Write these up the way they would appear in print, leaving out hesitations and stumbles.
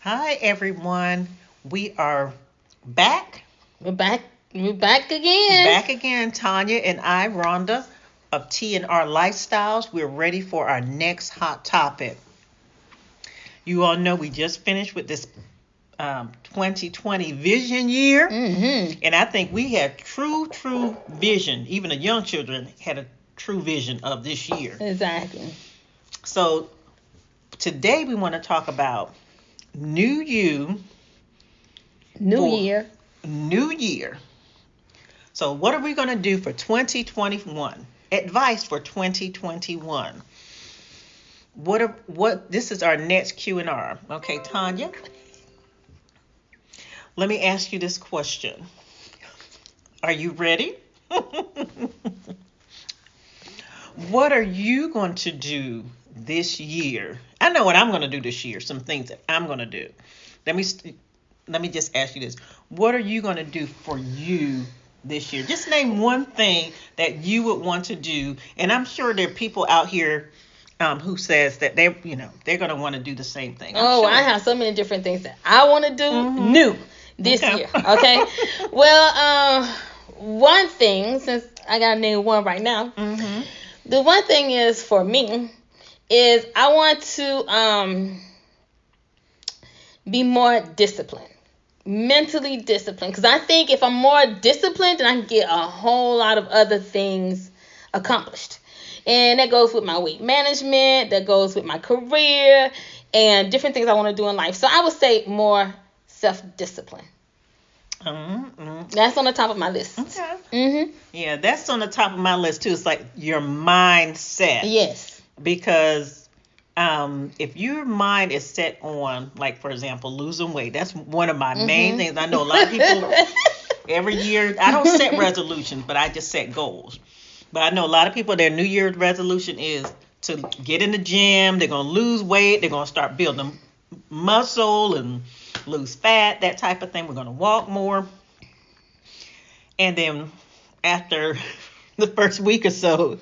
Hi, everyone. We are back, We're back. We're back again. back again. Tanya and I, Rhonda of T&R Lifestyles. We're ready for our next hot topic. You all know we just finished with this 2020 vision year, and I think we had true vision. Even the young children had a true vision of this year. Exactly. So today we want to talk about new you New for year. new year. So, what are we going to do for 2021? Advice for 2021. What this is our next Q&R. Okay, Tanya, let me ask you this question. Are you ready? What are you going to do this year? I know what I'm going to do this year, some things that I'm going to do. Let me let me just ask you this. What are you going to do for you this year? Just name one thing that you would want to do. And I'm sure there are people out here who says that they're going to want to do the same thing. I'm Oh, sure. I have so many different things that I want to do Mm-hmm. new this Okay. year. Okay. Well, one thing, since I got to name one right now, Mm-hmm. the one thing is for me is I want to be more disciplined, mentally disciplined, because I think if I'm more disciplined, then I can get a whole lot of other things accomplished. And that goes with my weight management, that goes with my career, and different things I want to do in life. So I would say more self discipline. Mm-hmm. That's on the top of my list. Okay. Mhm. Yeah, that's on the top of my list too. It's like your mindset. Yes. Because if your mind is set on, like for example, losing weight, that's one of my main things. I know a lot of people every year. I don't set resolutions, but I just set goals. But I know a lot of people, their New Year's resolution is to get in the gym. They're gonna lose weight. They're gonna start building muscle and lose fat, that type of thing. We're gonna walk more, and then after the first week or so,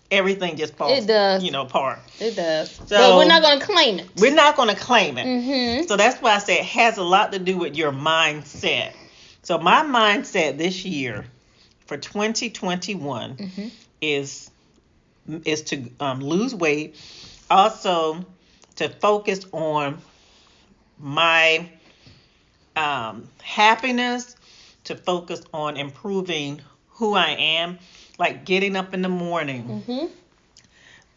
everything just falls, It does. apart. It does. So But we're not going to claim it. we're not going to claim it. Mhm. So that's why I say it has a lot to do with your mindset. So my mindset this year for 2021 Mhm. is to lose weight, also to focus on my happiness, to focus on improving who I am, like getting up in the morning, Mhm.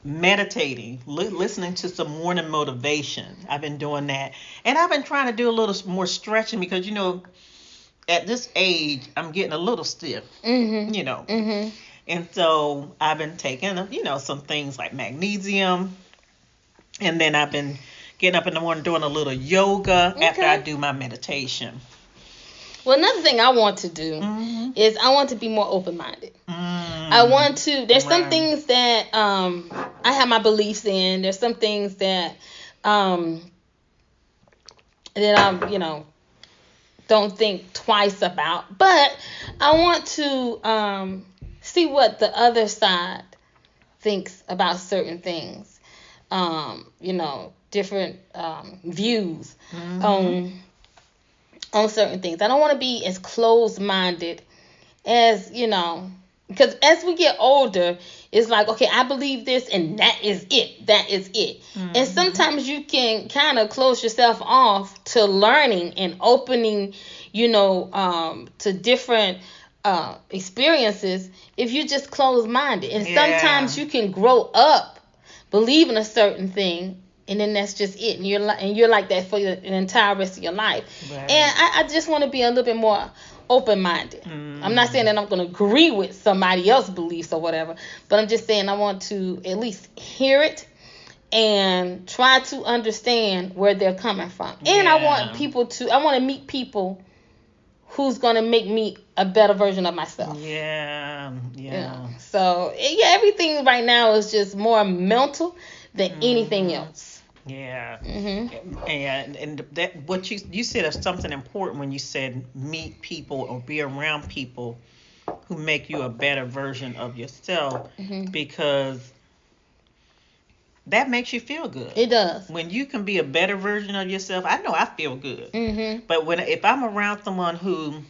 meditating, listening to some morning motivation. I've been doing that. And I've been trying to do a little more stretching because, at this age, I'm getting a little stiff, Mhm. you know. Mhm. And so I've been taking, some things like magnesium. And then I've been getting up in the morning doing a little yoga after I Okay. do my meditation. Well, another thing I want to do Mm-hmm. is I want to be more open minded. I Mm, want to. There's some right. things that I have my beliefs in. There's some things um that I'm don't think twice about. But I want to see what the other side thinks about certain things. Different views Mm-hmm. on certain things. I don't want to be as closed minded as because as we get older, it's like, okay, I believe this and that is it. That is it. And Mm-hmm. sometimes you can kind of close yourself off to learning and opening, to different experiences if you're just closed minded. And Yeah. sometimes you can grow up believing a certain thing, and then that's just it, and you're like that for the entire rest of your life. And Right. I just want to be a little bit more open minded. I'm not saying Mm. that I'm going to agree with somebody else's beliefs or whatever, but I'm just saying I want to at least hear it and try to understand where they're coming from. And Yeah. I want to meet people who's going to make me a better version of myself. Yeah. Yeah. So yeah, everything right now is just more mental than anything Mm-hmm. else. Yeah. Mhm. And that what you said is something important when you said meet people or be around people who make you a better version of yourself Mhm. because that makes you feel good. It does. When you can be a better version of yourself, I know I feel good. Mm-hmm. But if I'm around someone who,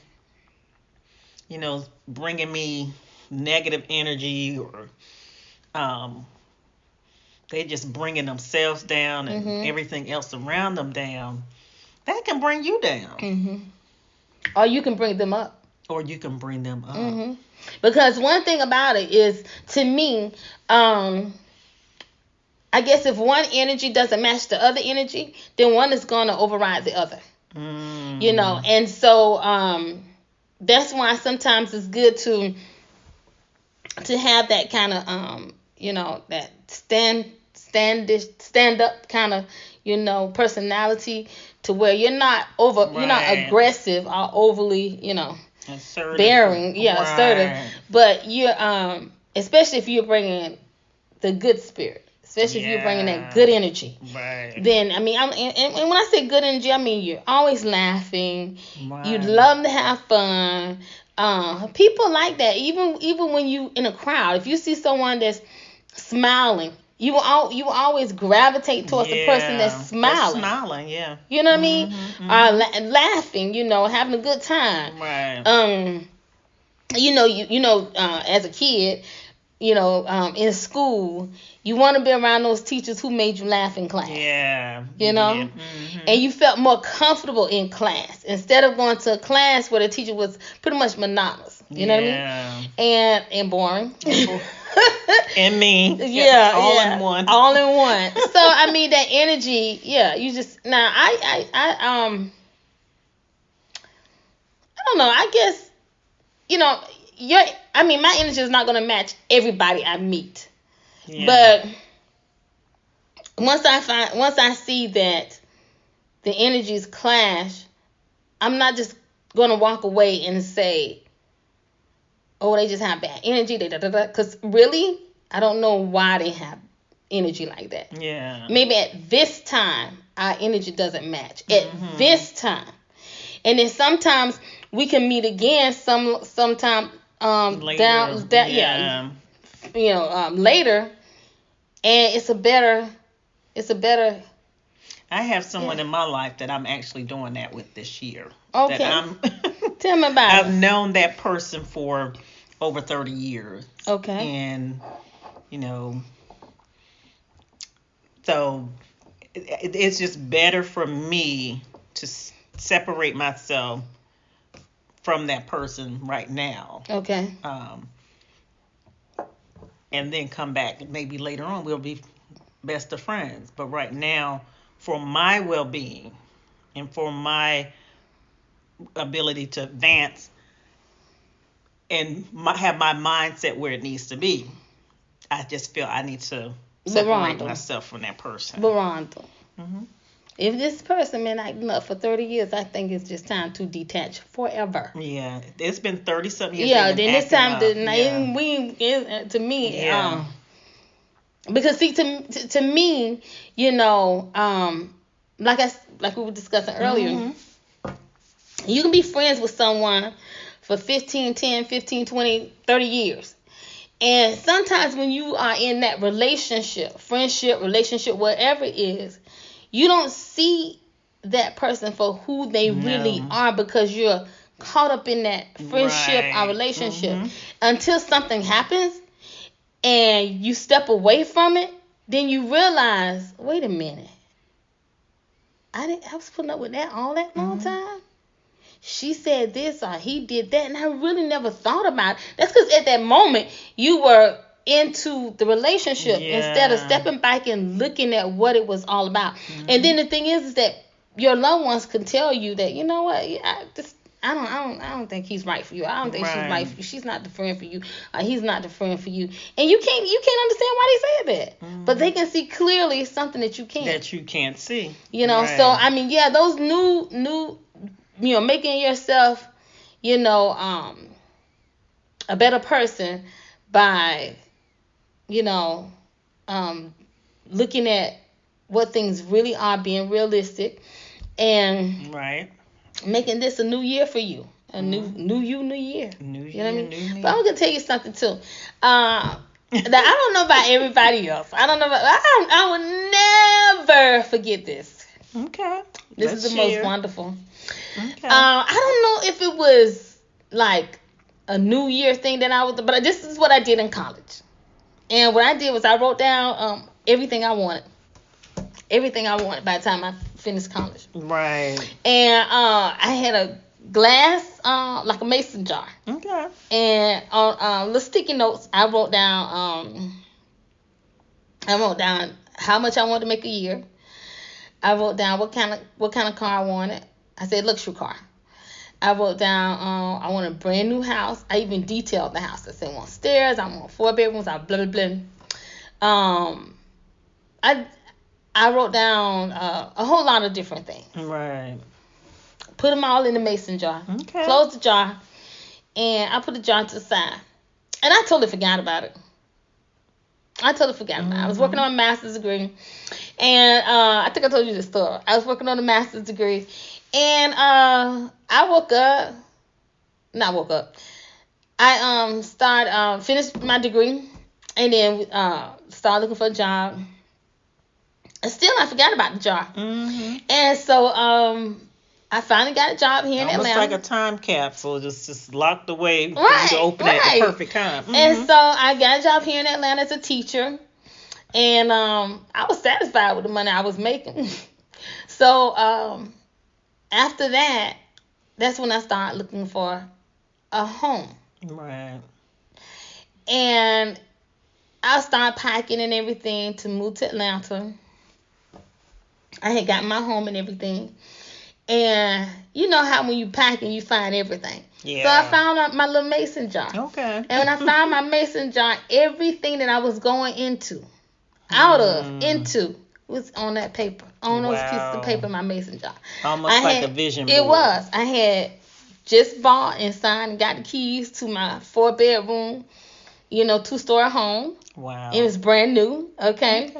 bringing me negative energy, or they just bringing themselves down and Mm-hmm. everything else around them down, that can bring you down. Mm-hmm. Or you can bring them up. Or you can bring them up. Mm-hmm. Because one thing about it is, to me, I guess if one energy doesn't match the other energy, then one is going to override the other. And so that's why sometimes it's good to have that kind of that stand up kind of personality, to where you're not aggressive or overly assertive. bearing, assertive, but you're especially if you're bringing the good spirit. Especially if you're bringing that good energy. Right. Then, and when I say good energy, I mean you're always laughing. Right. You love to have fun. People like that. Even when you in a crowd, if you see someone that's smiling, you will always gravitate towards the person that's smiling. Yeah. You know what I mean? Laughing, having a good time. Right. As a kid, in school, you want to be around those teachers who made you laugh in class. Yeah. And you felt more comfortable in class instead of going to a class where the teacher was pretty much monotonous. You know what I mean? And boring. And mean. Yeah. All in one. All in one. So I mean that energy. Yeah. You just now I don't know. I guess my energy is not going to match everybody I meet. Yeah. But once I see that the energies clash, I'm not just going to walk away and say, oh, they just have bad energy, because really, I don't know why they have energy like that. Yeah. Maybe at this time, our energy doesn't match. At this time. And then sometimes we can meet again sometime later, later, and it's a better. I have someone in my life that I'm actually doing that with this year. Okay. Tell me about I've known that person for over 30 years. Okay. And so it's just better for me to separate myself from that person right now. Okay. And then come back. Maybe later on we'll be best of friends. But right now, for my well-being and for my ability to advance and have my mindset where it needs to be, I just feel I need to separate myself from that person. Veronda. If this person been acting up for 30 years, I think it's just time to detach forever. Yeah, it's been 30-something years. Yeah, then it's time to me. Yeah. Because see, to me, like we were discussing earlier, you can be friends with someone for 10, 15, 20, 30 years. And sometimes when you are in that friendship, relationship, whatever it is, you don't see that person for who they really are, because you're caught up in that friendship or relationship until something happens and you step away from it. Then you realize, wait a minute, I was putting up with that all that long time. She said this or he did that, and I really never thought about it. That's because at that moment you were into the relationship instead of stepping back and looking at what it was all about. And then the thing is that your loved ones can tell you that, you know what, I don't think he's right for you. I don't think she's right for you. She's not the friend for you. He's not the friend for you. And you can't understand why they said that. But they can see clearly something that you can't. That you can't see. So I mean, those new making yourself, a better person by looking at what things really are, being realistic, and making this a new year for you. A new year. New You year, know what I mean? new me. But I'm gonna tell you something too. Now, I don't know about everybody else. I don't know about, I will never forget this. Okay. This Let's is the share. most wonderful. Okay. I don't know if it was like a New Year thing that I was, but this is what I did in college. And what I did was I wrote down everything I wanted. Everything I wanted by the time I finished college. Right. And I had a glass, like a mason jar. Okay. And on little sticky notes, I wrote down how much I wanted to make a year. I wrote down what kind of car I wanted. I said luxury car. I wrote down I want a brand new house. I even detailed the house. I said I want stairs. I want 4 bedrooms. I blah blah blah. I wrote down a whole lot of different things. Right. Put them all in the mason jar. Okay. Closed the jar, and I put the jar to the side. And I totally forgot about it. I was working on a master's degree, and I think I told you this story. I was working on a master's degree, and I finished my degree, and then started looking for a job. And still, I forgot about the jar. Mm-hmm. And so I finally got a job here in Almost Atlanta. like a time capsule, just locked away for Right, you to open it at the perfect time. Mm-hmm. And so I got a job here in Atlanta as a teacher, and I was satisfied with the money I was making. So after that, that's when I started looking for a home. Right. And I started packing and everything to move to Atlanta. I had got my home and everything. And you know how when you packing, you find everything. Yeah. So I found my little mason jar. Okay. And when I found my mason jar, everything that I was going into was on that paper. On those pieces of paper in my mason jar. Almost like a vision board. It was. I had just bought and signed and got the keys to my 4-bedroom, 2-story home. Wow. It was brand new. Okay.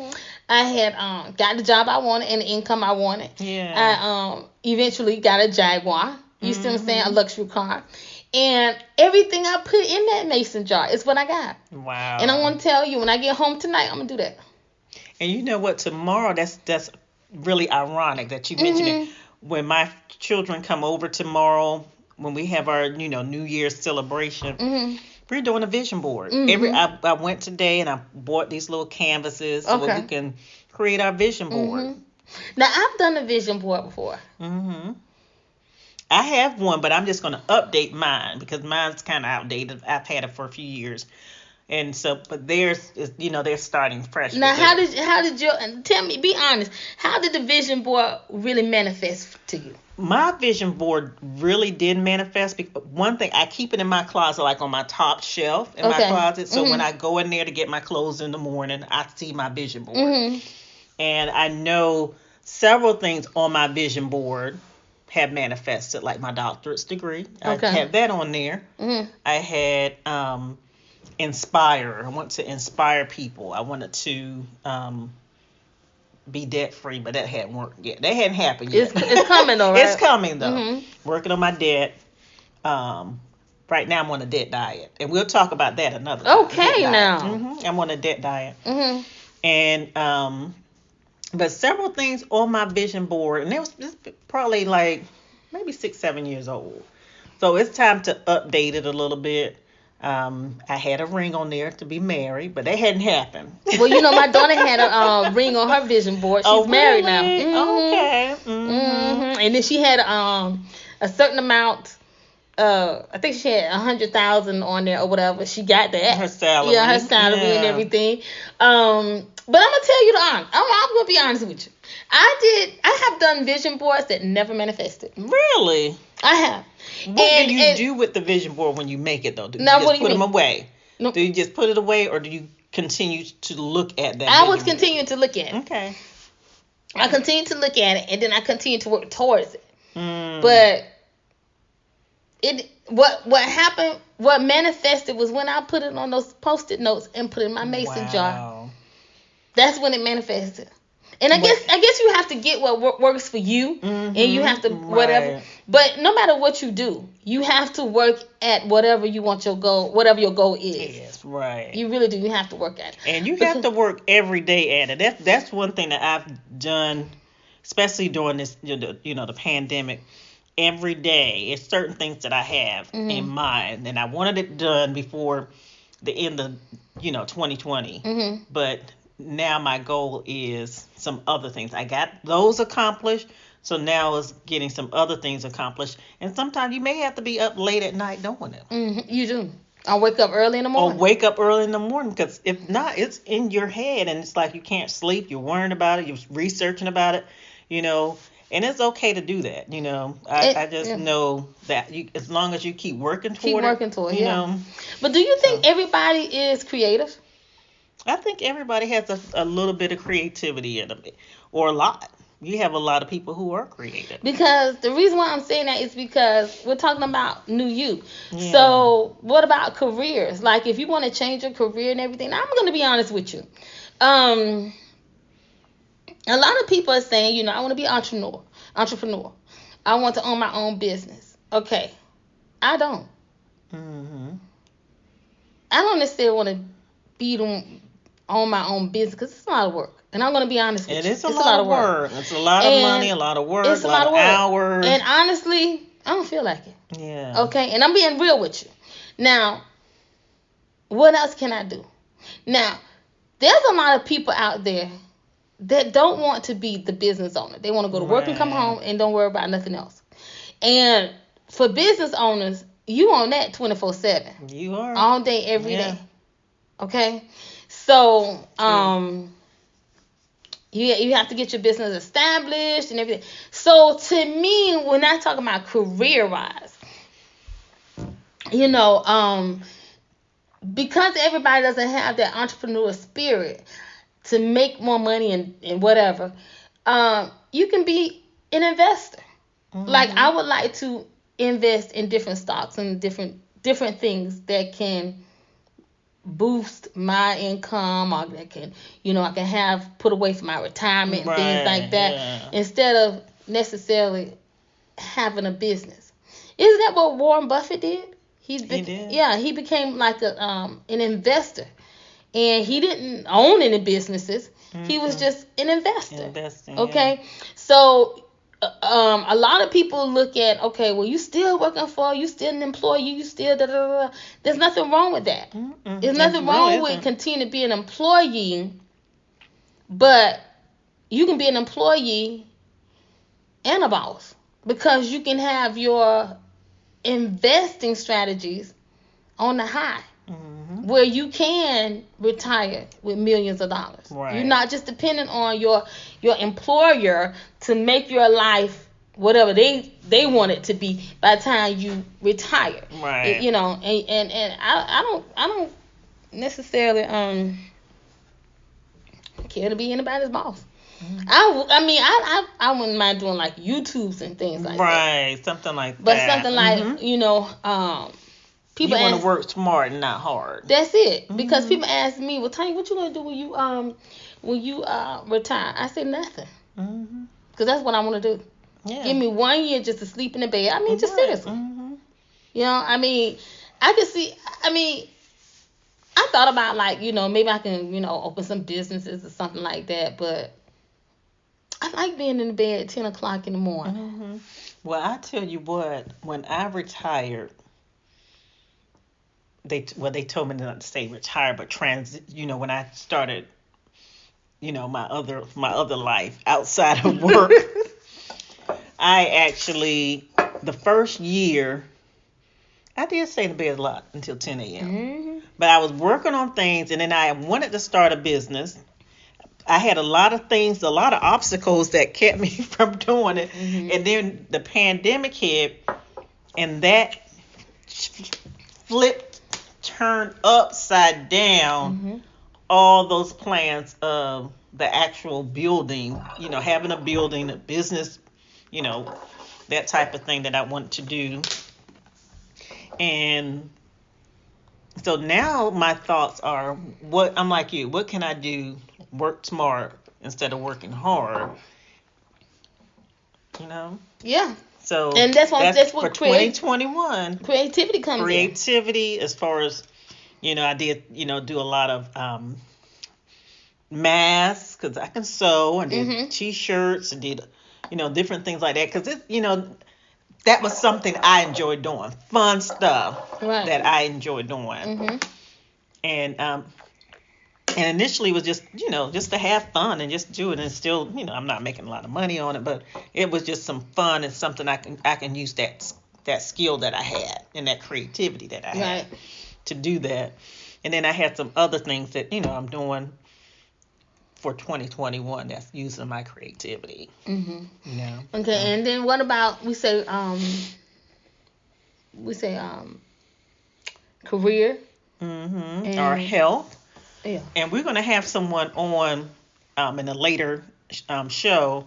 I had got the job I wanted and the income I wanted. Yeah. I eventually got a Jaguar. You see what I'm saying? A luxury car. And everything I put in that mason jar is what I got. Wow. And I want to tell you, when I get home tonight, I'm going to do that. And you know what? Tomorrow, that's really ironic that you mentioned it. When my children come over tomorrow, when we have our, New Year's celebration, we're doing a vision board. I went today and I bought these little canvases so we can create our vision board. Now, I've done a vision board before. I have one, but I'm just going to update mine because mine's kind of outdated. I've had it for a few years. And so, but theirs is, they're starting fresh. Now, how did your, tell me, be honest, how did the vision board really manifest to you? My vision board really did manifest. One thing, I keep it in my closet, like on my top shelf in my closet. So when I go in there to get my clothes in the morning, I see my vision board. And I know several things on my vision board have manifested, like my doctorate's degree. I have that on there. I had inspire. I want to inspire people. I wanted to be debt free, but that hadn't worked yet. That hadn't happened yet. It's coming though, right? It's coming though. Working on my debt. Right now I'm on a debt diet, and we'll talk about that another time. Okay, now. I'm on a debt diet, and but several things on my vision board, and it was probably like maybe 6-7 years old. So it's time to update it a little bit. I had a ring on there to be married, but that hadn't happened. Well, my daughter had a ring on her vision board. She's married now. Okay. And then she had a certain amount. I think she had 100,000 on there or whatever. She got that. Her salary. Yeah, her salary and everything. But I'm gonna tell you the honest. I'm gonna be honest with you. I have done vision boards that never manifested. Really? I have. What do you do with the vision board when you make it though? Do you just put them away? No. Do you just put it away, or do you continue to look at that? I was continuing to look at it. Okay. I continued to look at it, and then I continued to work towards it. But what happened, what manifested was when I put it on those Post-it notes and put it in my mason jar. That's when it manifested. And I guess you have to get what works for you, and you have to whatever. Right. But no matter what you do, you have to work at whatever you want your goal, whatever your goal is. Yes, right. You really do. You have to work at it. And you have to work every day at it. That's one thing that I've done, especially during this, the pandemic. Every day, it's certain things that I have in mind, and I wanted it done before the end of 2020. But now my goal is some other things. I got those accomplished, so now it's getting some other things accomplished. And sometimes you may have to be up late at night doing it. You do. I'll wake up early in the morning. Or wake up early in the morning, because if not, it's in your head, and it's like you can't sleep. You're worrying about it. You're researching about it. And it's okay to do that. I just know that as long as you keep working toward it. Yeah. But do you think everybody is creative? I think everybody has a little bit of creativity in them, or a lot. You have a lot of people who are creative. Because the reason why I'm saying that is because we're talking about new you. Yeah. So what about careers? Like if you want to change your career and everything, I'm going to be honest with you. A lot of people are saying, I want to be entrepreneur. I want to own my own business. Okay. I don't. I don't necessarily want to be on my own business because it's a lot of work. And I'm going to be honest with you. It's a lot of work. It's a lot of money, a lot of work, a lot of hours. And honestly, I don't feel like it. Yeah. Okay? And I'm being real with you. Now, what else can I do? Now, there's a lot of people out there that don't want to be the business owner. They want to go to work and come home and don't worry about nothing else. And for business owners, you on that 24/7. You are. All day, every day. Okay? So, you have to get your business established and everything. So, to me, when I talk about career-wise, because everybody doesn't have that entrepreneur spirit to make more money and whatever, you can be an investor. Like I would like to invest in different stocks and different things that can boost my income, or that can, I can have put away for my retirement and things like that, instead of necessarily having a business. Isn't that what Warren Buffett did? He did. Yeah, he became like an investor. And he didn't own any businesses. He was just an investor. Investing. Okay. So a lot of people look at, okay, well, you still working you still an employee, you still da da da. There's nothing wrong with that. There's nothing wrong with continuing to be an employee, but you can be an employee and a boss, because you can have your investing strategies on the high. Where you can retire with millions of dollars. Right. You're not just dependent on your employer to make your life whatever they want it to be by the time you retire. Right. And I don't necessarily care to be anybody's boss. I wouldn't mind doing like YouTubes and things like that. Right, something like that. But something like people you want to work smart and not hard. That's it. Because people ask me, well, Tanya, what you gonna do when you retire? I say nothing. Because that's what I want to do. Yeah. Give me 1 year just to sleep in the bed. Just seriously. I could see. I thought about maybe I can open some businesses or something like that. But I like being in the bed at 10 o'clock in the morning. Well, I tell you what, when I retired. They told me not to say retire, but when I started, my other life outside of work, I actually, the first year, I did stay in the bed a lot until 10 a.m. But I was working on things, and then I wanted to start a business. I had a lot of obstacles that kept me from doing it. And then the pandemic hit, and that turned upside down all those plans of the actual building, having a building, a business, that type of thing that I wanted to do. And so now my thoughts are, I'm like you, what can I do? Work smart instead of working hard. You know. Yeah. So and that's what for 2021. Creativity comes in. Creativity, as far as I did do a lot of masks because I can sew, and did T-shirts, and did different things like that because that was something I enjoyed doing, fun stuff that I enjoyed doing, and initially it was just just to have fun and just do it, and still I'm not making a lot of money on it, but it was just some fun and something I can use that skill that I had and that creativity that I had to do that. And then I had some other things that I'm doing for 2021 that's using my creativity. Okay, and then what about we say career, our health. Yeah. And we're going to have someone on in a later show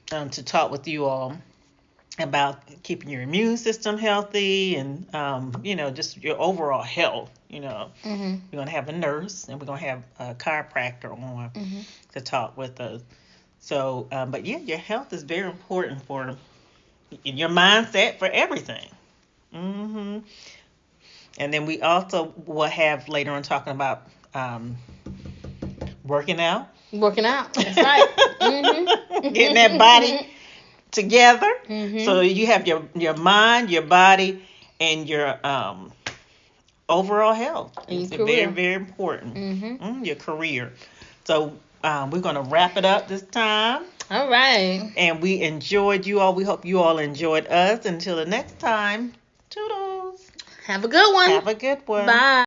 to talk with you all about keeping your immune system healthy and just your overall health. We're going to have a nurse, and we're going to have a chiropractor on to talk with us. So, but yeah, your health is very important for your mindset for everything. And then we also will have later on talking about working out. That's right. Getting that body together. So you have your mind, your body, and your overall health. It's very, very important. Your career. So we're going to wrap it up this time. All right. And we enjoyed you all. We hope you all enjoyed us. Until the next time, toodles. Have a good one. Have a good one. Bye.